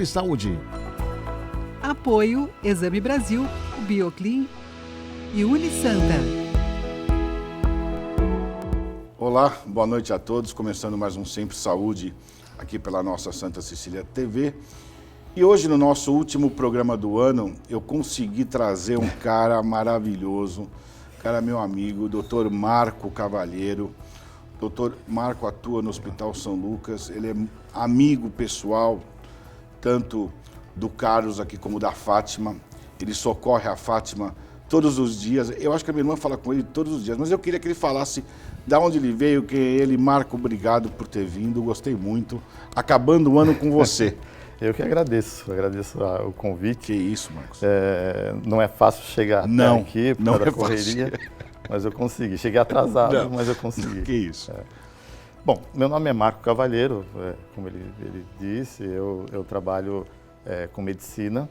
Sempre Saúde. Apoio Exame Brasil, Bioclin e Unisanta. Olá, boa noite a todos. Começando mais um Sempre Saúde aqui pela nossa Santa Cecília TV. E hoje, no nosso último programa do ano, eu consegui trazer um cara maravilhoso, meu amigo, Dr. Marco Cavalheiro. Dr. Marco atua no Hospital São Lucas, ele é amigo pessoal, tanto do Carlos aqui como da Fátima. Ele socorre a Fátima todos os dias. Eu acho que a minha irmã fala com ele todos os dias, mas eu queria que ele falasse de onde ele veio, quem é ele. Marco, obrigado por ter vindo, gostei muito. Acabando o ano com você. Eu que agradeço o convite. Que isso, Marcos. Não é fácil chegar até aqui por causa da correria, mas eu consegui. Cheguei atrasado, mas eu consegui. Que isso. Bom, meu nome é Marco Cavalheiro, como ele disse, eu trabalho com medicina.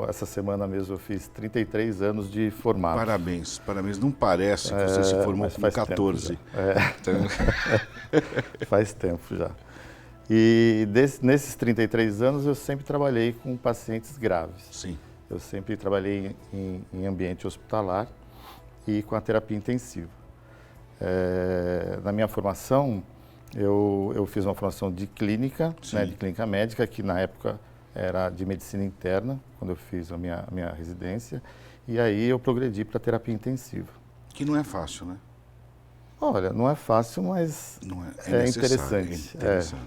Essa semana mesmo eu fiz 33 anos de formado. Parabéns. Não parece que você se formou com 14. Faz tempo já. E nesses 33 anos eu sempre trabalhei com pacientes graves. Sim. Eu sempre trabalhei em ambiente hospitalar e com a terapia intensiva. Na minha formação, eu fiz uma formação de clínica, né, de clínica médica, que na época era de medicina interna, quando eu fiz a minha residência, e aí eu progredi para terapia intensiva. Que não é fácil, né? Olha, não é fácil, mas é interessante.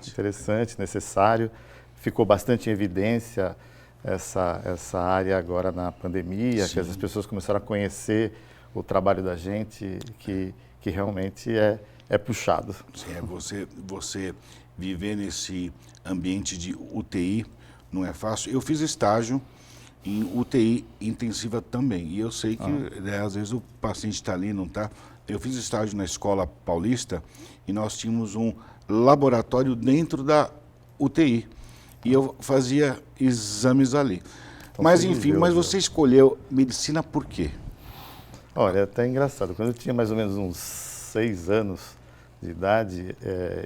Interessante, necessário. Ficou bastante em evidência essa área agora na pandemia, que as pessoas começaram a conhecer o trabalho da gente, que realmente é puxado. Sim, você viver nesse ambiente de UTI não é fácil. Eu fiz estágio em UTI intensiva também, e eu sei que às vezes o paciente está ali, não está. Eu fiz estágio na Escola Paulista e nós tínhamos um laboratório dentro da UTI. E eu fazia exames ali. Então, mas enfim, você escolheu medicina por quê? Olha, é até engraçado. Quando eu tinha mais ou menos uns 6 anos de idade,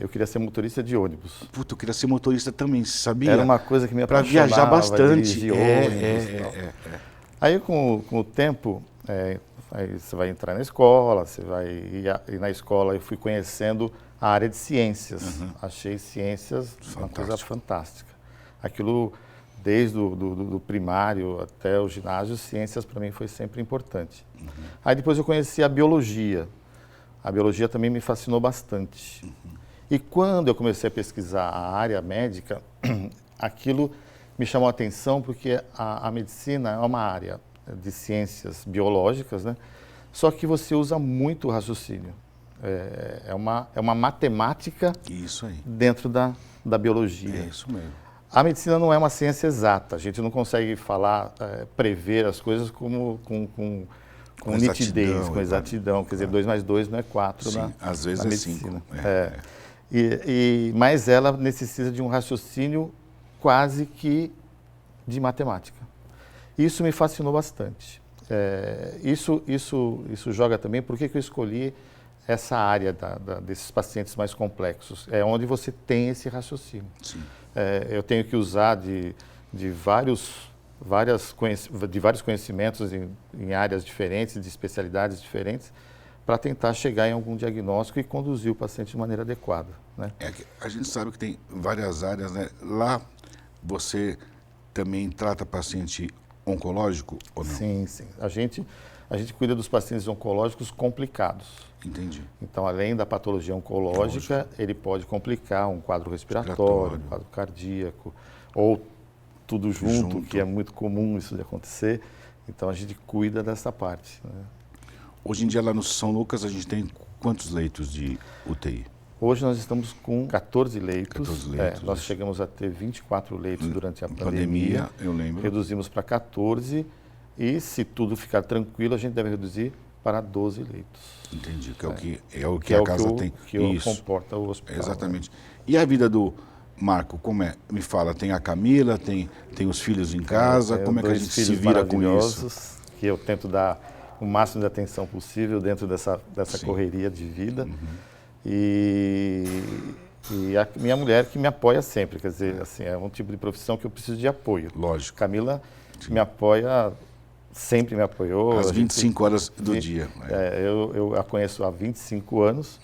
eu queria ser motorista de ônibus. Puta, eu queria ser motorista também, sabia? Era uma coisa que me apaixonava. Para viajar bastante. Dirigir ônibus. Aí com o tempo... Aí você vai entrar na escola, você vai ir na escola. Eu fui conhecendo a área de ciências. Achei ciências uma coisa fantástica. Aquilo, desde do primário até o ginásio, ciências para mim foi sempre importante. Aí depois eu conheci a biologia. A biologia também me fascinou bastante. E quando eu comecei a pesquisar a área médica, aquilo me chamou a atenção porque a medicina é uma área de ciências biológicas, né? Só que você usa muito o raciocínio. É uma matemática dentro da biologia. É isso mesmo. A medicina não é uma ciência exata. A gente não consegue prever as coisas com nitidez, com exatidão. Quer dizer, 2 mais 2 não é 4 às vezes na medicina. 5. Mas ela necessita de um raciocínio quase que de matemática. Isso me fascinou bastante. Isso joga também por que eu escolhi essa área desses pacientes mais complexos. É onde você tem esse raciocínio. Eu tenho que usar de vários conhecimentos em áreas diferentes, de especialidades diferentes, para tentar chegar em algum diagnóstico e conduzir o paciente de maneira adequada, né? A gente sabe que tem várias áreas, né? Lá você também trata paciente oncológico ou não? Sim. A gente cuida dos pacientes oncológicos complicados. Entendi. Então, além da patologia oncológica, ele pode complicar um quadro respiratório, um quadro cardíaco, ou tudo junto, que é muito comum isso de acontecer. Então, a gente cuida dessa parte, né? Hoje em dia, lá no São Lucas, a gente tem quantos leitos de UTI? Hoje nós estamos com 14 leitos. Nós chegamos a ter 24 leitos durante a pandemia. Eu lembro. Reduzimos para 14 e, se tudo ficar tranquilo, a gente deve reduzir para 12 leitos. Entendi, que é o que a casa tem. Que comporta o hospital. Exatamente. Né? E a vida do Marco, como é? Me fala, tem a Camila, tem os filhos em casa, como é que a gente se vira com isso? Que eu tento dar o máximo de atenção possível dentro dessa correria de vida. E E a minha mulher que me apoia sempre, quer dizer, assim, é um tipo de profissão que eu preciso de apoio. Lógico. Camila me apoia, sempre me apoiou. Às 25 horas do dia. Eu a conheço há 25 anos,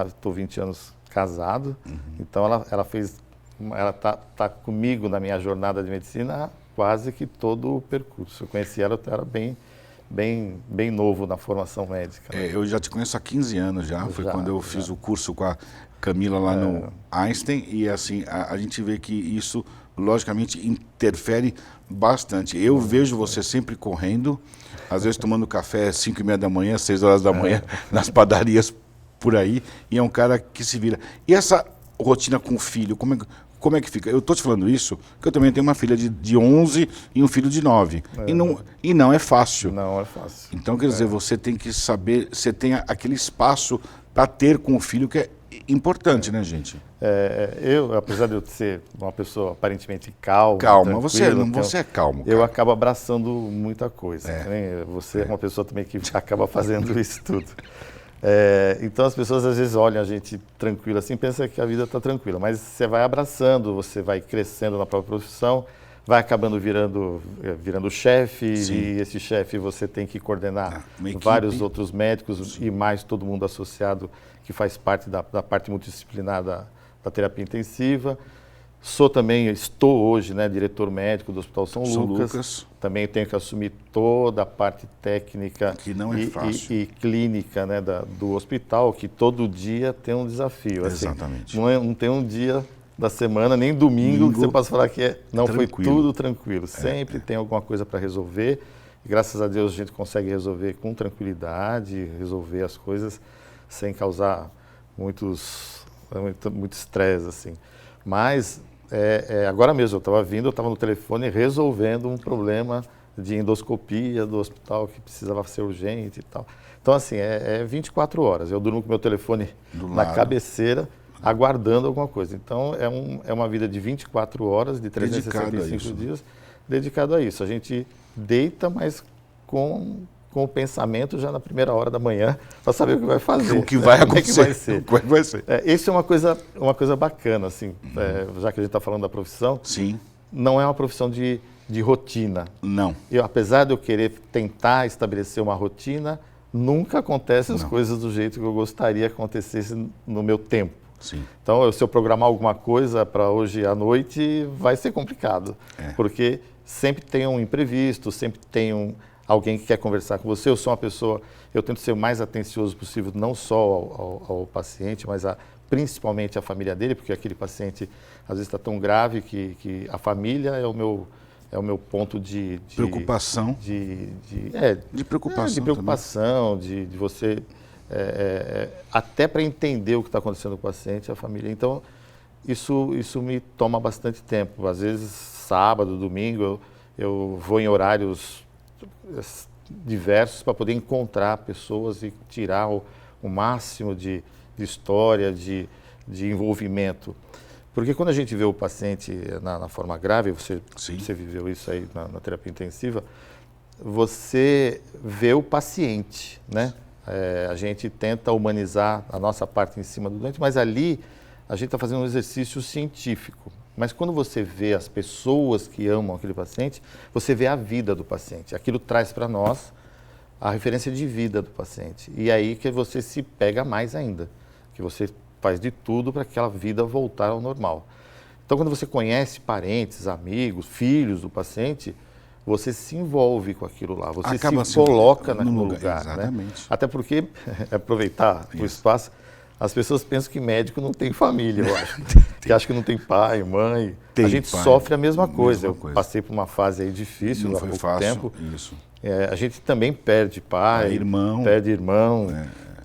estou 20 anos casado, então ela tá comigo na minha jornada de medicina quase que todo o percurso. Eu conheci ela, eu era bem novo na formação médica. Né? Eu já te conheço há 15 anos já, foi quando eu fiz o curso com a Camila lá no Einstein, e assim, a gente vê que isso, logicamente, interfere bastante. Eu vejo você sempre correndo, às vezes tomando café às 5h30 da manhã, 6 horas da manhã, nas padarias por aí, e é um cara que se vira. E essa rotina com o filho, como é que fica? Eu estou te falando isso, porque eu também tenho uma filha de 11 e um filho de 9. E não é fácil. Não é fácil. Então, quer dizer, você tem que saber, você tem aquele espaço para ter com o filho que é importante, né, gente? Eu, apesar de eu ser uma pessoa aparentemente calma, você é calmo. Eu acabo abraçando muita coisa. Né? Você é uma pessoa também que acaba fazendo isso tudo. Então as pessoas às vezes olham a gente tranquilo assim, pensam que a vida está tranquila, mas você vai abraçando, você vai crescendo na própria profissão, vai acabando virando chefe, e esse chefe você tem que coordenar vários outros médicos e mais todo mundo associado que faz parte da parte multidisciplinar da terapia intensiva. Estou hoje, né, diretor médico do Hospital São Lucas. Também tenho que assumir toda a parte técnica que não é fácil. E clínica, né, do hospital, que todo dia tem um desafio. Exatamente. Assim, não tem um dia da semana, nem domingo, que você possa falar que foi tudo tranquilo. Sempre tem alguma coisa para resolver. E, graças a Deus a gente consegue resolver com tranquilidade, resolver as coisas sem causar muito estresse, assim. Mas agora mesmo, eu estava no telefone resolvendo um problema de endoscopia do hospital que precisava ser urgente e tal. Então, assim, 24 horas. Eu durmo com meu telefone na cabeceira, aguardando alguma coisa. Então, é uma vida de 24 horas, de 365 dias, dedicado a isso. A gente deita, mas com o pensamento já na primeira hora da manhã, para saber o que vai fazer. O que vai acontecer. Como é que vai ser. Isso é uma coisa bacana, assim, já que a gente está falando da profissão. Sim. Não é uma profissão de rotina. Não. Apesar de eu querer tentar estabelecer uma rotina, nunca acontecem as coisas do jeito que eu gostaria que acontecesse no meu tempo. Sim. Então, se eu programar alguma coisa para hoje à noite, vai ser complicado. Porque sempre tem um imprevisto, sempre tem alguém que quer conversar com você. Eu sou uma pessoa, eu tento ser o mais atencioso possível, não só ao paciente, mas principalmente à família dele, porque aquele paciente às vezes está tão grave que a família é o meu ponto de preocupação. De preocupação, de você até para entender o que está acontecendo com o paciente, a família. Então, isso me toma bastante tempo. Às vezes, sábado, domingo, eu vou em horários diversos para poder encontrar pessoas e tirar o máximo de história, de envolvimento. Porque quando a gente vê o paciente na forma grave, você viveu isso aí na terapia intensiva, você vê o paciente, né? A gente tenta humanizar a nossa parte em cima do doente, mas ali a gente está fazendo um exercício científico. Mas quando você vê as pessoas que amam aquele paciente, você vê a vida do paciente. Aquilo traz para nós a referência de vida do paciente. E aí que você se pega mais ainda, que você faz de tudo para aquela vida voltar ao normal. Então, quando você conhece parentes, amigos, filhos do paciente, você se envolve com aquilo lá, você se coloca naquele lugar. Exatamente. Né? Até porque, aproveitar o espaço, as pessoas pensam que médico não tem família, eu acho. Que acha que não tem pai, mãe. A gente sofre a mesma coisa. Eu passei por uma fase aí difícil há pouco tempo. Isso. A gente também perde pai, perde irmão,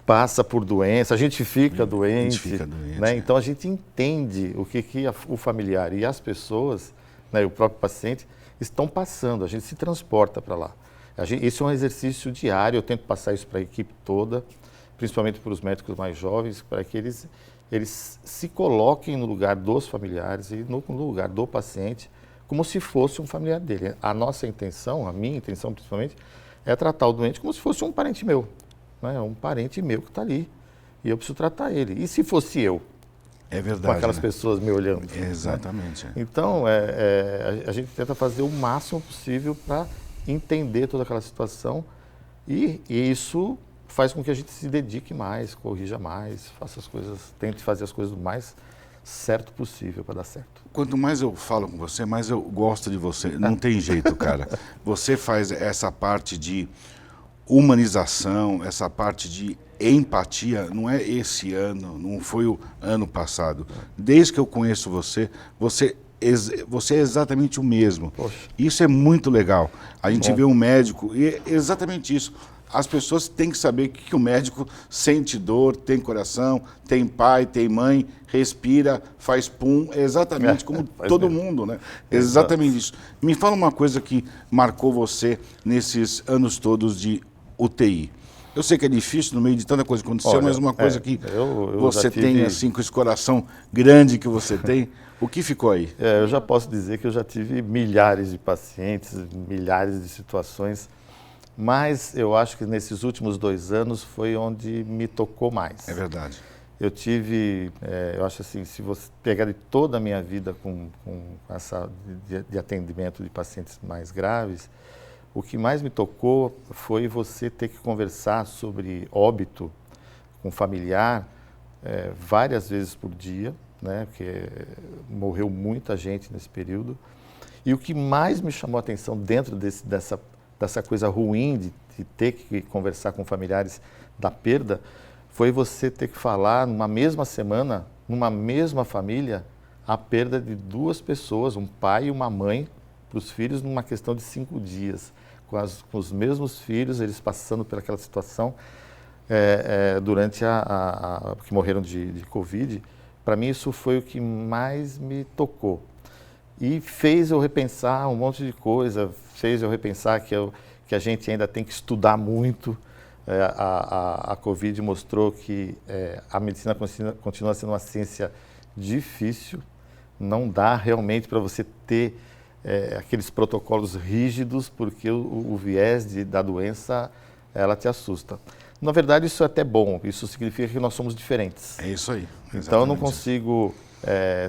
passa por doença, a gente fica doente. Né? Então a gente entende o que o familiar e as pessoas, né, o próprio paciente, estão passando. A gente se transporta para lá. Isso é um exercício diário, eu tento passar isso para a equipe toda, principalmente para os médicos mais jovens, para que eles se coloquem no lugar dos familiares e no lugar do paciente, como se fosse um familiar dele. A nossa intenção, a minha intenção principalmente, é tratar o doente como se fosse um parente meu. Né? Um parente meu que está ali e eu preciso tratar ele. E se fosse eu? É verdade. Com aquelas pessoas me olhando. Exatamente. Né? Então, a gente tenta fazer o máximo possível para entender toda aquela situação e isso faz com que a gente se dedique mais, corrija mais, faça as coisas, tente fazer as coisas o mais certo possível para dar certo. Quanto mais eu falo com você, mais eu gosto de você. Não tem jeito, cara. Você faz essa parte de humanização, essa parte de empatia, não é esse ano, não foi o ano passado. Desde que eu conheço você, você é exatamente o mesmo. Poxa. Isso é muito legal. A gente vê um médico e é exatamente isso. As pessoas têm que saber que o médico sente dor, tem coração, tem pai, tem mãe, respira, faz pum, é exatamente como todo mundo, né? Exatamente isso. Me fala uma coisa que marcou você nesses anos todos de UTI. Eu sei que é difícil no meio de tanta coisa que aconteceu, mas uma coisa que você tem, assim, com esse coração grande que você tem, o que ficou aí? Eu já posso dizer que eu já tive milhares de pacientes, milhares de situações, mas eu acho que nesses últimos 2 anos foi onde me tocou mais. É verdade. Eu tive, eu acho assim, se você pegar de toda a minha vida com essa de atendimento de pacientes mais graves, o que mais me tocou foi você ter que conversar sobre óbito com familiar várias vezes por dia, né? Porque morreu muita gente nesse período. E o que mais me chamou a atenção dentro dessa coisa ruim de ter que conversar com familiares da perda, foi você ter que falar numa mesma semana, numa mesma família, a perda de 2 pessoas, um pai e uma mãe, para os filhos numa questão de 5 dias. Com os mesmos filhos, eles passando por aquela situação durante que morreram de Covid. Para mim isso foi o que mais me tocou. E fez eu repensar um monte de coisa, fez eu repensar que a gente ainda tem que estudar muito. A Covid mostrou que a medicina continua sendo uma ciência difícil, não dá realmente para você ter aqueles protocolos rígidos, porque o viés da doença, ela te assusta. Na verdade, isso é até bom, isso significa que nós somos diferentes. É isso aí. Exatamente. Então, eu não consigo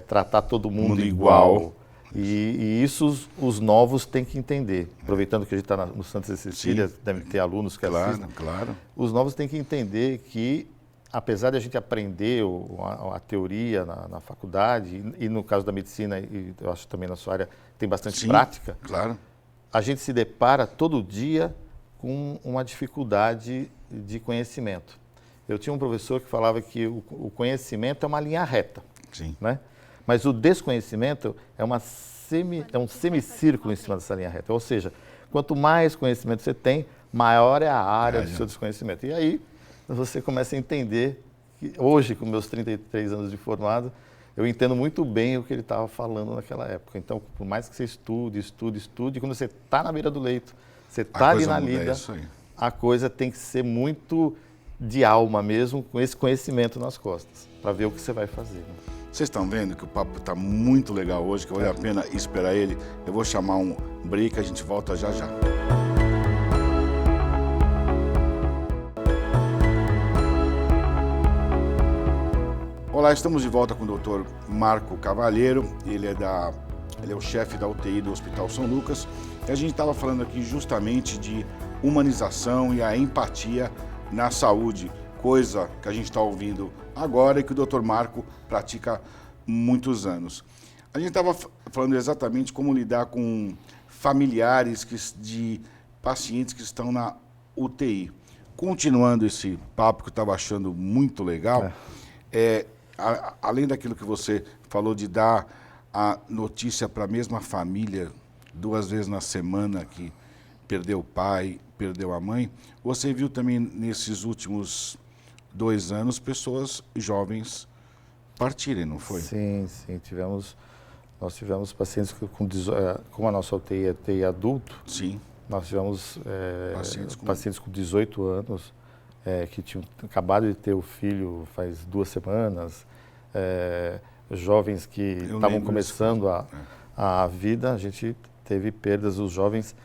tratar todo mundo igual. E isso os novos têm que entender. Aproveitando que a gente está no Santa Cecília, deve ter alunos que assistem. Claro. Os novos têm que entender que, apesar de a gente aprender a teoria na faculdade, e no caso da medicina, e eu acho também na sua área, tem bastante prática, claro. A gente se depara todo dia com uma dificuldade de conhecimento. Eu tinha um professor que falava que o conhecimento é uma linha reta. Sim. Né? Mas o desconhecimento é um semicírculo em cima dessa linha reta. Ou seja, quanto mais conhecimento você tem, maior é a área do seu desconhecimento. E aí você começa a entender que hoje, com meus 33 anos de formado, eu entendo muito bem o que ele estava falando naquela época. Então, por mais que você estude, quando você está na beira do leito, você está ali na lida, a coisa tem que ser muito de alma mesmo, com esse conhecimento nas costas, para ver o que você vai fazer. Né? Vocês estão vendo que o papo está muito legal hoje, que vale a pena esperar ele. Eu vou chamar um break, a gente volta já já. Olá, estamos de volta com o Dr. Marco Cavalheiro. Ele é o chefe da UTI do Hospital São Lucas. E a gente estava falando aqui justamente de humanização e a empatia na saúde, coisa que a gente está ouvindo agora e que o Dr. Marco pratica há muitos anos. A gente estava falando exatamente como lidar com familiares de pacientes que estão na UTI. Continuando esse papo que eu estava achando muito legal, além daquilo que você falou de dar a notícia para a mesma família 2 vezes na semana que perdeu o pai, perdeu a mãe, você viu também nesses últimos 2 anos pessoas jovens partirem, não foi? Sim. Nós tivemos pacientes como a nossa UTI é UTI adulto, sim. Nós tivemos pacientes com 18 anos que tinham acabado de ter o filho faz 2 semanas, jovens que estavam começando a vida. A gente teve perdas dos jovens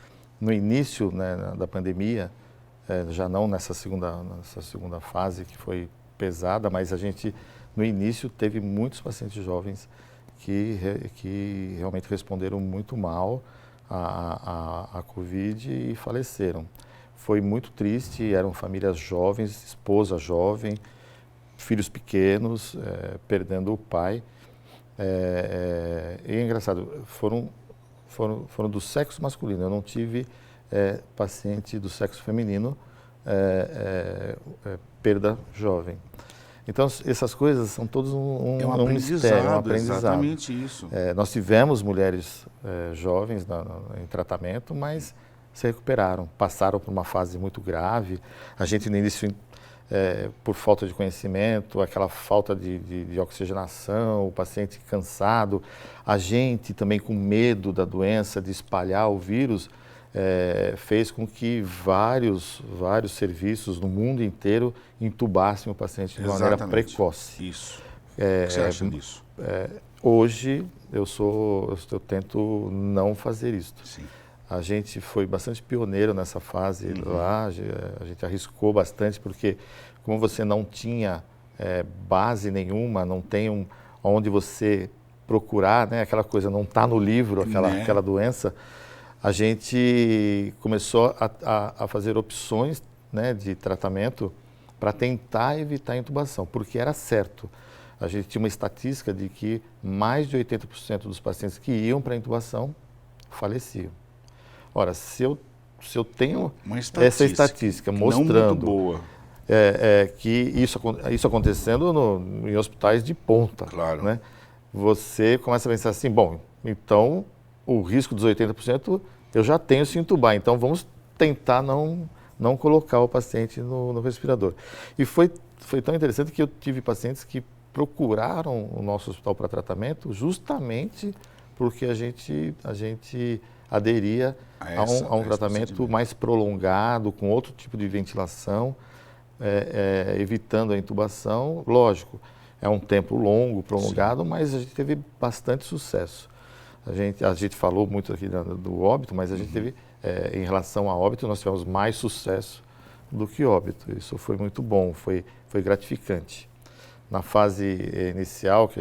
no início, né, da pandemia, já não nessa segunda fase que foi pesada, mas a gente, no início, teve muitos pacientes jovens que realmente responderam muito mal à Covid e faleceram. Foi muito triste, eram famílias jovens, esposa jovem, filhos pequenos, perdendo o pai. E é engraçado, foram do sexo masculino, eu não tive paciente do sexo feminino, perda jovem. Então, essas coisas são todos um mistério, um aprendizado. Exatamente isso. Nós tivemos mulheres jovens em tratamento, mas se recuperaram, passaram por uma fase muito grave. A gente no início, por falta de conhecimento, aquela falta de oxigenação, o paciente cansado, a gente também com medo da doença, de espalhar o vírus, fez com que vários serviços no mundo inteiro entubassem o paciente de maneira precoce. Isso. O que você acha disso? Hoje eu tento não fazer isso. Sim. A gente foi bastante pioneiro nessa fase lá, a gente arriscou bastante, porque como você não tinha base nenhuma, não tem onde você procurar, né, aquela coisa, não está no livro, aquela doença, a gente começou a fazer opções, né, de tratamento para tentar evitar a intubação, porque era certo. A gente tinha uma estatística de que mais de 80% dos pacientes que iam para a intubação faleciam. Ora, se eu tenho essa estatística mostrando não muito boa. Que isso acontecendo em hospitais de ponta, claro, né, você começa a pensar assim, bom, então o risco dos 80% eu já tenho se intubar, então vamos tentar não colocar o paciente no respirador. E foi tão interessante que eu tive pacientes que procuraram o nosso hospital para tratamento justamente porque a gente aderia a um tratamento mais prolongado, com outro tipo de ventilação, evitando a intubação. Lógico, é um tempo longo, prolongado, sim, mas a gente teve bastante sucesso. A gente falou muito aqui do óbito, mas a gente teve, em relação a óbito, nós tivemos mais sucesso do que óbito. Isso foi muito bom, foi gratificante. Na fase inicial, que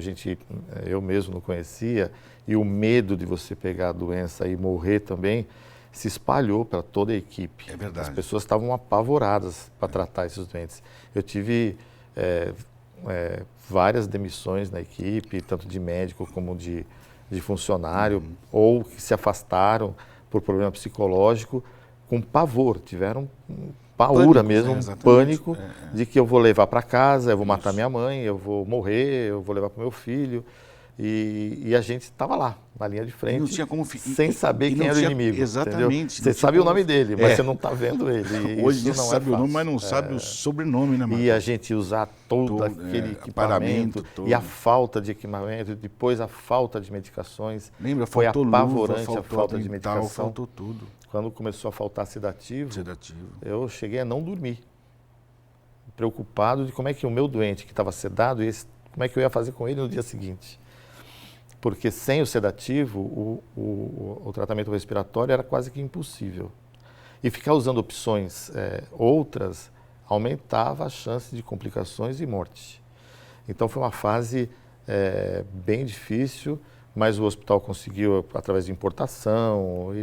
eu mesmo não conhecia, e o medo de você pegar a doença e morrer também, se espalhou para toda a equipe. É verdade. As pessoas estavam apavoradas para tratar esses doentes. Eu tive várias demissões na equipe, tanto de médico como de funcionário, ou que se afastaram por problema psicológico, com pavor, tiveram paura mesmo, pânico de que eu vou levar para casa, eu vou matar minha mãe, eu vou morrer, eu vou levar para o meu filho. E a gente estava lá, na linha de frente, não tinha como sem saber quem era o inimigo. Exatamente. Você sabe o nome dele, mas você não está vendo ele. Hoje você sabe o nome, mas não sabe o sobrenome, né, Marcos? E a gente usar todo aquele equipamento e a falta de equipamento, depois a falta de medicações. Lembra, foi apavorante luva, a falta de medicação. Faltou tudo. Quando começou a faltar sedativo, eu cheguei a não dormir. Preocupado de como é que o meu doente, que estava sedado, como é que eu ia fazer com ele no dia seguinte. Porque sem o sedativo, o tratamento respiratório era quase que impossível. E ficar usando opções outras aumentava a chance de complicações e morte. Então foi uma fase bem difícil, mas o hospital conseguiu, através de importação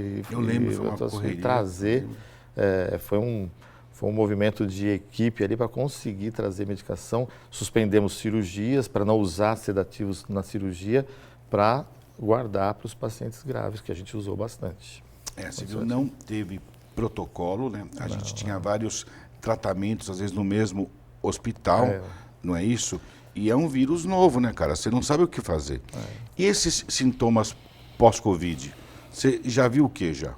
trazer. Foi um movimento de equipe ali para conseguir trazer medicação. Suspendemos cirurgias para não usar sedativos na cirurgia, para guardar para os pacientes graves, que a gente usou bastante. Você viu, não teve protocolo, né? A gente tinha vários tratamentos, às vezes no mesmo hospital, não é isso? E é um vírus novo, né, cara? Você não sabe o que fazer. E esses sintomas pós-Covid, você já viu o que já?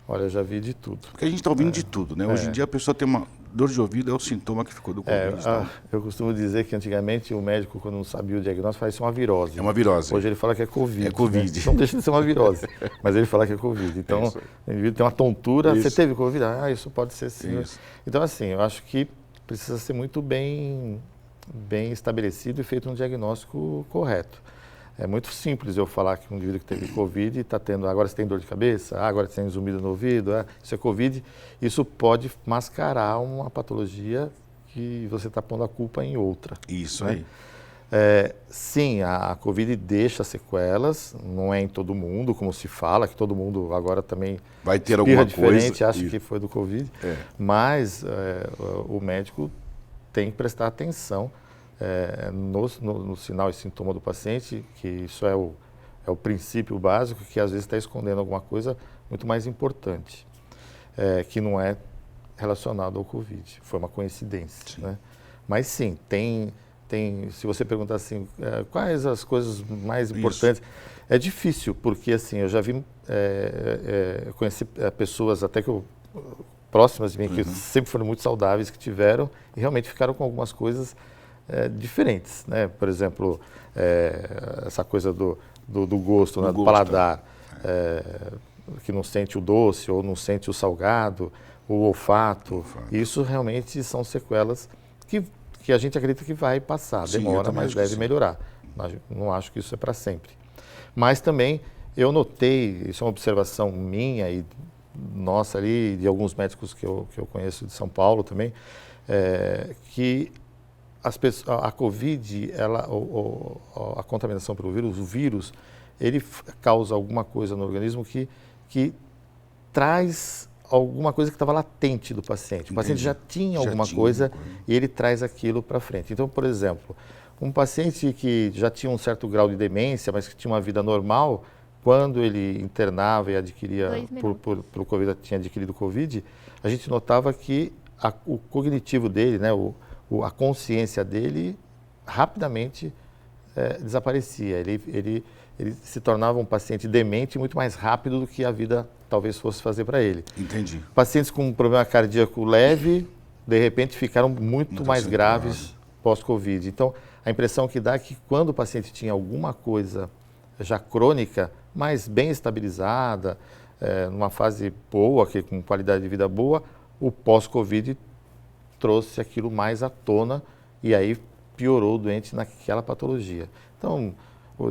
Olha, eu já vi de tudo. Porque a gente está ouvindo de tudo, né? Hoje em dia a pessoa tem uma dor de ouvido, é o sintoma que ficou do Covid. Eu costumo dizer que antigamente o médico, quando não sabia o diagnóstico, fala que isso é uma virose. É uma virose. Hoje ele fala que é Covid. É Covid. Né? Não deixa de ser uma virose, mas ele fala que é Covid. Então, o indivíduo tem uma tontura, você teve Covid? Isso pode ser sim. Então, assim, eu acho que precisa ser muito bem estabelecido e feito um diagnóstico correto. É muito simples eu falar que um indivíduo que teve Covid está tendo, agora você tem dor de cabeça, agora você tem zumbido no ouvido, isso é Covid. Isso pode mascarar uma patologia que você está pondo a culpa em outra. Isso, né? aí. Sim, a Covid deixa sequelas, não é em todo mundo, como se fala, que todo mundo agora também vai ter alguma diferente, coisa, acha isso. que foi do Covid, É. mas o médico tem que prestar atenção no sinal e sintoma do paciente, que isso é o princípio básico, que às vezes está escondendo alguma coisa muito mais importante, que não é relacionado ao Covid, foi uma coincidência. Né? Mas sim, se você perguntar assim, quais as coisas mais importantes, é difícil, porque assim, eu já vi, eu conheci pessoas até próximas de mim, que sempre foram muito saudáveis, que tiveram e realmente ficaram com algumas coisas diferentes, né? Por exemplo, essa coisa do gosto, né? Do paladar, que não sente o doce ou não sente o salgado, o olfato. Isso realmente são sequelas que a gente acredita que vai passar. Sim, demora, mas deve melhorar. Não acho que isso é para sempre. Mas também eu notei, isso é uma observação minha e nossa ali, de alguns médicos que eu conheço de São Paulo também, que a Covid, a contaminação pelo vírus, o vírus, ele causa alguma coisa no organismo que traz alguma coisa que estava latente do paciente. O paciente já tinha alguma coisa e ele traz aquilo para frente. Então, por exemplo, um paciente que já tinha um certo grau de demência, mas que tinha uma vida normal, quando ele internava e adquiria, pelo Covid, tinha adquirido Covid, a gente notava que o cognitivo dele, né, a consciência dele, rapidamente desaparecia. Ele se tornava um paciente demente muito mais rápido do que a vida talvez fosse fazer para ele. Entendi. Pacientes com problema cardíaco leve, de repente, ficaram muito mais graves pós-Covid. Então, a impressão que dá é que quando o paciente tinha alguma coisa já crônica, mas bem estabilizada, numa fase boa, com qualidade de vida boa, o pós-Covid trouxe aquilo mais à tona e aí piorou o doente naquela patologia. Então,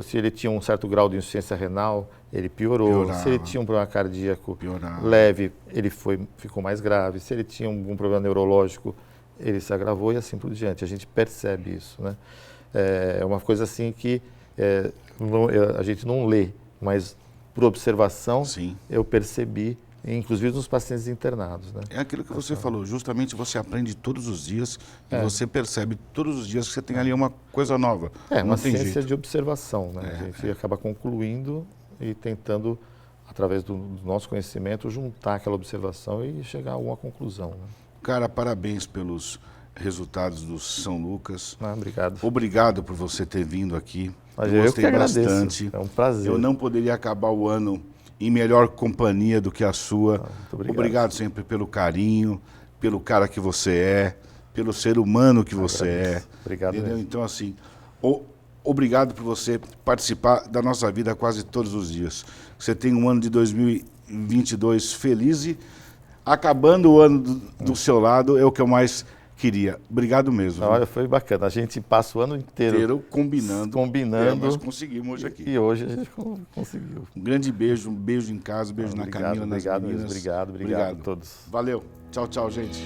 se ele tinha um certo grau de insuficiência renal, ele piorou. Se ele tinha um problema cardíaco leve, ele ficou mais grave. Se ele tinha algum problema neurológico, ele se agravou e assim por diante. A gente percebe isso, né? É uma coisa assim que a gente não lê, mas por observação eu percebi, inclusive nos pacientes internados. Né? É aquilo que você falou, justamente você aprende todos os dias e você percebe todos os dias que você tem ali uma coisa nova. Uma ciência de observação. Né? A gente acaba concluindo e tentando, através do nosso conhecimento, juntar aquela observação e chegar a alguma conclusão. Né? Cara, parabéns pelos resultados do São Lucas. Obrigado. Obrigado por você ter vindo aqui. Eu gostei bastante. É um prazer. Eu não poderia acabar o ano em melhor companhia do que a sua. Muito obrigado sempre pelo carinho, pelo cara que você é, pelo ser humano que você é. Obrigado mesmo. Então, assim, obrigado por você participar da nossa vida quase todos os dias. Você tem um ano de 2022 feliz e acabando o ano do seu lado é o que eu mais queria. Obrigado mesmo. Olha, foi bacana. A gente passa o ano inteiro combinando. Nós conseguimos hoje aqui. E hoje a gente conseguiu. Um grande beijo, um beijo em casa, um beijo na Camila, nas meninas. Obrigado a todos. Valeu. Tchau, tchau, gente.